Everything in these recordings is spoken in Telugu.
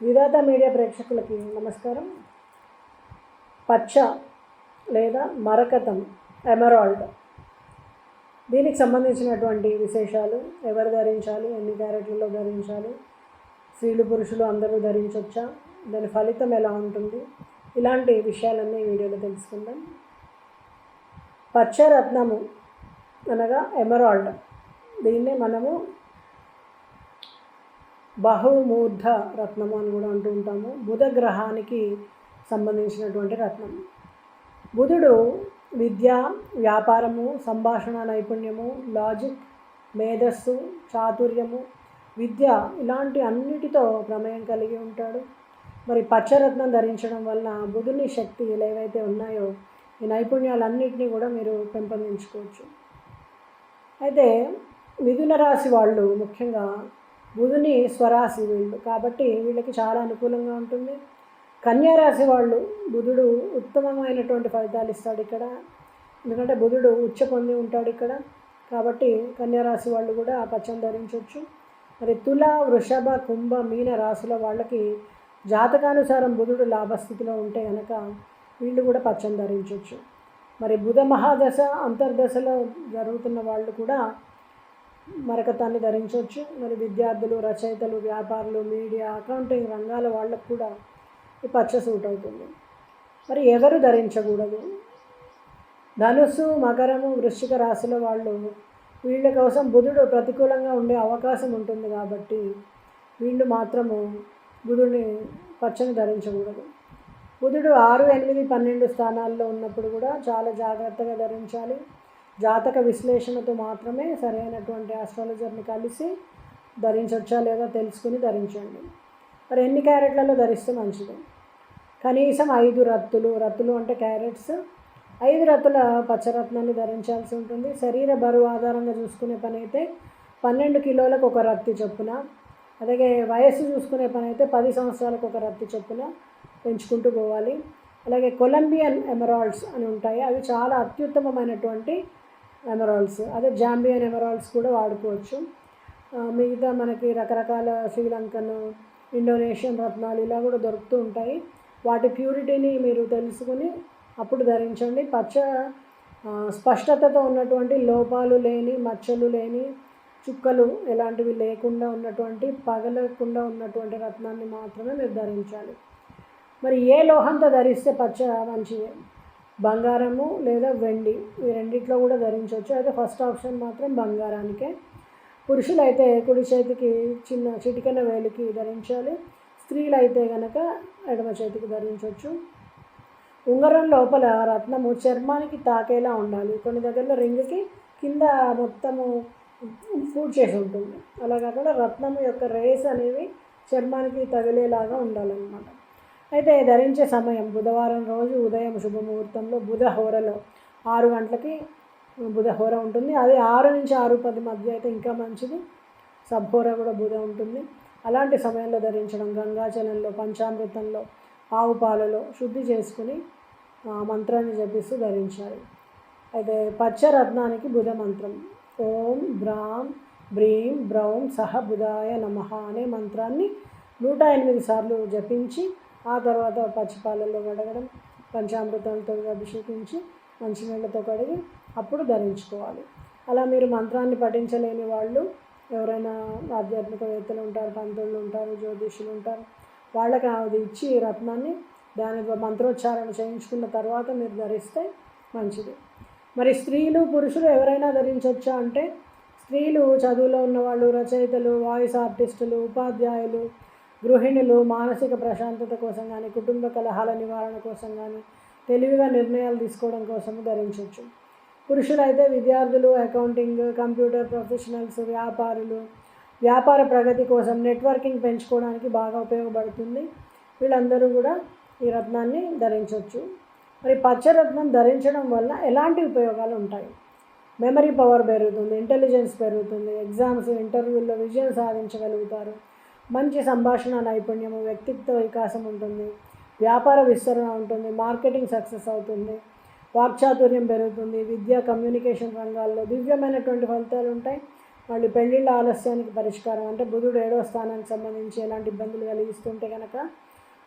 విధాత మీడియా ప్రేక్షకులకి నమస్కారం. పచ్చ లేదా మరకతం, ఎమరాల్డ్, దీనికి సంబంధించినటువంటి విశేషాలు, ఎవరు ధరించాలి, ఎన్ని క్యారెట్లలో ధరించాలి, స్త్రీలు పురుషులు అందరూ ధరించవచ్చా, దాని ఫలితం ఎలా ఉంటుంది, ఇలాంటి విషయాలన్నీ ఈ వీడియోలో తెలుసుకుందాం. పచ్చరత్నము అనగా ఎమరాల్డ్, దీన్నే మనము బహుమూర్ధ రత్నము అని కూడా అంటూ ఉంటాము. బుధ గ్రహానికి సంబంధించినటువంటి రత్నం. బుధుడు విద్య, వ్యాపారము, సంభాషణ నైపుణ్యము, లాజిక్, మేధస్సు, చాతుర్యము, విద్య ఇలాంటి అన్నిటితో ప్రమేయం కలిగి ఉంటాడు. మరి పచ్చరత్నం ధరించడం వలన బుధుని శక్తులు ఏవైతే ఉన్నాయో ఈ నైపుణ్యాలన్నింటినీ కూడా మీరు పెంపొందించుకోవచ్చు. అయితే మిథున రాశి వాళ్ళు ముఖ్యంగా బుధుని స్వరాశి వీళ్ళు, కాబట్టి వీళ్ళకి చాలా అనుకూలంగా ఉంటుంది. కన్యా రాశి వాళ్ళు బుధుడు ఉత్తమమైనటువంటి ఫలితాలు ఇస్తాడు ఇక్కడ, ఎందుకంటే బుధుడు ఉచ్చ పొంది ఉంటాడు ఇక్కడ, కాబట్టి కన్యా రాశి వాళ్ళు కూడా పచ్చని ధరించవచ్చు. మరి తుల, వృషభ, కుంభ, మీన రాశుల వాళ్ళకి జాతకానుసారం బుధుడు లాభస్థితిలో ఉంటే కనుక వీళ్ళు కూడా పచ్చని ధరించవచ్చు. మరి బుధ మహాదశ అంతర్దశలో జరుగుతున్న వాళ్ళు కూడా మరకతాన్ని ధరించవచ్చు. మరి విద్యార్థులు, రచయితలు, వ్యాపారులు, మీడియా, అకౌంటింగ్ రంగాల వాళ్ళకు కూడా ఈ పచ్చ సూట్ అవుతుంది. మరి ఎవరు ధరించకూడదు? ధనుస్సు, మకరము, వృశ్చిక రాశుల వాళ్ళు, వీళ్ళ కోసం బుధుడు ప్రతికూలంగా ఉండే అవకాశం ఉంటుంది కాబట్టి వీళ్ళు మాత్రము బుధుడిని పచ్చని ధరించకూడదు. బుధుడు 6, 8, 12 స్థానాల్లో ఉన్నప్పుడు కూడా చాలా జాగ్రత్తగా ధరించాలి. జాతక విశ్లేషణతో మాత్రమే సరైనటువంటి ఆస్ట్రాలజర్ని కలిసి ధరించవచ్చా లేదా తెలుసుకుని ధరించండి. మరి ఎన్ని క్యారెట్లలో ధరిస్తే మంచిది? కనీసం 5 రత్తులు అంటే క్యారెట్స్, 5 రత్తుల పచ్చరత్నాన్ని ధరించాల్సి ఉంటుంది. శరీర బరువు ఆధారంగా చూసుకునే పని అయితే 12 కిలోలకు ఒక రత్తి చొప్పున, అలాగే వయస్సు చూసుకునే పని అయితే 10 సంవత్సరాలకు ఒక రత్తి చొప్పున పెంచుకుంటూ పోవాలి. అలాగే కొలంబియన్ ఎమరాల్డ్స్ అని ఉంటాయి, అవి చాలా అత్యుత్తమమైనటువంటి ఎమరాల్డ్స్. అదే జాంబియన్ ఎమరాల్డ్స్ కూడా వాడుకోవచ్చు. మిగతా మనకి రకరకాల శ్రీలంకన్, ఇండోనేషియన్ రత్నాలు ఇలా కూడా దొరుకుతూ ఉంటాయి. వాటి ప్యూరిటీని మీరు తెలుసుకుని అప్పుడు ధరించండి. పచ్చ స్పష్టతతో ఉన్నటువంటి, లోపాలు లేని, మచ్చలు లేని, చుక్కలు ఎలాంటివి లేకుండా ఉన్నటువంటి, పగలకుండా ఉన్నటువంటి రత్నాన్ని మాత్రమే మీరు ధరించాలి. మరి ఏ లోహంతో ధరిస్తే పచ్చ మంచిది? బంగారము లేదా వెండి, ఈ రెండిట్లో కూడా ధరించవచ్చు. అయితే ఫస్ట్ ఆప్షన్ మాత్రం బంగారానికే. పురుషులైతే కుడి చేతికి చిన్న చిటికెన వేలికి ధరించాలి. స్త్రీలైతే కనుక ఎడమ చేతికి ధరించవచ్చు. ఉంగరం లోపల రత్నము చర్మానికి తాకేలా ఉండాలి. కొన్ని దగ్గరలో రింగ్కి కింద మొత్తము పూడ్ చేసి ఉంటుంది, అలా కాకుండా రత్నము యొక్క రేస్ అనేవి చర్మానికి తగిలేలాగా ఉండాలన్నమాట. అయితే ధరించే సమయం బుధవారం రోజు ఉదయం శుభముహూర్తంలో బుధ హోరలో 6 గంటలకి బుధ హోర ఉంటుంది. అది 6 నుంచి 6:10 మధ్య అయితే ఇంకా మంచిది. సబ్హోర కూడా బుధ ఉంటుంది. అలాంటి సమయంలో ధరించడం, గంగాజలంలో, పంచామృతంలో, ఆవు పాలలో శుద్ధి చేసుకుని మంత్రాన్ని జపిస్తూ ధరించాలి. అయితే పచ్చరత్నానికి బుధ మంత్రం ఓం బ్రాం బ్రీం బ్రౌం సహ బుధాయ నమః అనే మంత్రాన్ని 108 సార్లు జపించి ఆ తర్వాత పచ్చిపాలల్లో కడగడం, పంచామృతంతో అభిషేకించి మంచినీళ్ళతో కడిగి అప్పుడు ధరించుకోవాలి. అలా మీరు మంత్రాన్ని పఠించలేని వాళ్ళు, ఎవరైనా ఆధ్యాత్మికవేత్తలు ఉంటారు, పంతులు ఉంటారు, జ్యోతిష్యులు ఉంటారు, వాళ్ళకి అది ఇచ్చి రత్నాన్ని దాని మంత్రోచ్చారణ చేయించుకున్న తర్వాత మీరు ధరిస్తే మంచిది. మరి స్త్రీలు పురుషులు ఎవరైనా ధరించవచ్చా అంటే, స్త్రీలు చదువులో ఉన్నవాళ్ళు, రచయితలు, వాయిస్ ఆర్టిస్టులు, ఉపాధ్యాయులు, గృహిణులు మానసిక ప్రశాంతత కోసం కానీ, కుటుంబ కలహాల నివారణ కోసం కానీ, తెలివిగా నిర్ణయాలు తీసుకోవడం కోసం ధరించవచ్చు. పురుషులైతే విద్యార్థులు, అకౌంటింగ్, కంప్యూటర్ ప్రొఫెషనల్స్, వ్యాపారులు, వ్యాపార ప్రగతి కోసం, నెట్వర్కింగ్ పెంచుకోవడానికి బాగా ఉపయోగపడుతుంది. వీళ్ళందరూ కూడా ఈ రత్నాన్ని ధరించవచ్చు. మరి పచ్చరత్నం ధరించడం వల్ల ఎలాంటి ఉపయోగాలు ఉంటాయి? మెమరీ పవర్ పెరుగుతుంది, ఇంటెలిజెన్స్ పెరుగుతుంది, ఎగ్జామ్స్, ఇంటర్వ్యూల్లో విజయం సాధించగలుగుతారు, మంచి సంభాషణ నైపుణ్యము, వ్యక్తిత్వ వికాసం ఉంటుంది, వ్యాపార విస్తరణ ఉంటుంది, మార్కెటింగ్ సక్సెస్ అవుతుంది, వాక్చాతుర్యం పెరుగుతుంది, విద్య, కమ్యూనికేషన్ రంగాల్లో దివ్యమైనటువంటి ఫలితాలు ఉంటాయి. వాళ్ళు పెళ్ళిళ్ళ ఆలస్యానికి పరిష్కారం, అంటే బుధుడు 7వ స్థానానికి సంబంధించి ఎలాంటి ఇబ్బందులు కలిగిస్తుంటే కనుక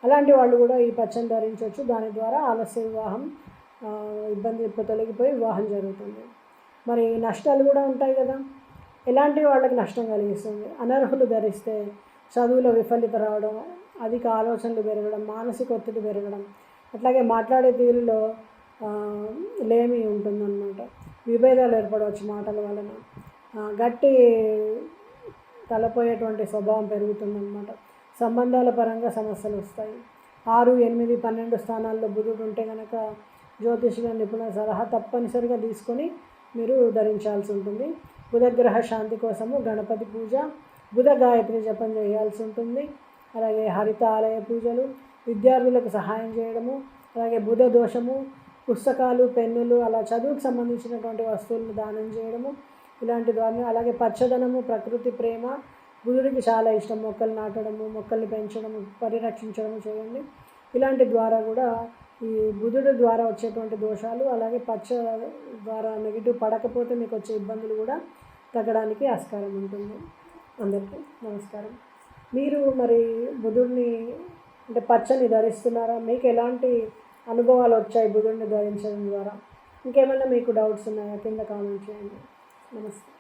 అలాంటి వాళ్ళు కూడా ఈ పచ్చని ధరించవచ్చు. దాని ద్వారా ఆలస్య వివాహం ఇబ్బంది తొలగిపోయి వివాహం జరుగుతుంది. మరి నష్టాలు కూడా ఉంటాయి కదా, ఎలాంటి వాళ్ళకి నష్టం కలిగిస్తుంది. అనర్హులు ధరిస్తే చదువులో విఫలిత రావడం, అధిక ఆలోచనలు పెరగడం, మానసిక ఒత్తిడి పెరగడం, అట్లాగే మాట్లాడే తీరులో లేమి ఉంటుందన్నమాట. విభేదాలు ఏర్పడవచ్చు మాటల వలన, గట్టి తలపోయేటువంటి స్వభావం పెరుగుతుందన్నమాట. సంబంధాల పరంగా సమస్యలు వస్తాయి. 6, 8, 12 స్థానాల్లో బుధుడు ఉంటే కనుక జ్యోతిషుల నిపుణుల సలహా తప్పనిసరిగా తీసుకొని మీరు ధరించాల్సి ఉంటుంది. బుధగ్రహ శాంతి కోసము గణపతి పూజ, బుధ గాయత్రి జపం చేయాల్సి ఉంటుంది. అలాగే హరిత ఆలయ పూజలు, విద్యార్థులకు సహాయం చేయడము, అలాగే బుధ దోషము, పుస్తకాలు, పెన్నులు, అలా చదువుకు సంబంధించినటువంటి వస్తువులను దానం చేయడము, ఇలాంటి ద్వారా. అలాగే పచ్చదనము, ప్రకృతి ప్రేమ బుధుడికి చాలా ఇష్టం. మొక్కలు నాటడము, మొక్కల్ని పెంచడము, పరిరక్షించడము చేయండి. ఇలాంటి ద్వారా కూడా ఈ బుధుడు ద్వారా వచ్చేటువంటి దోషాలు, అలాగే పచ్చ ద్వారా నెగిటివ్ పడకపోతే మీకు వచ్చే ఇబ్బందులు కూడా తగ్గడానికి ఆస్కారం ఉంటుంది. అందరికీ నమస్కారం. మీరు మరి బుధుడిని అంటే పచ్చని ధరిస్తున్నారా? మీకు ఎలాంటి అనుభవాలు వచ్చాయి బుధుడిని ధరించడం ద్వారా? ఇంకేమైనా మీకు డౌట్స్ ఉన్నాయా? కింద కామెంట్ చేయండి. నమస్తే.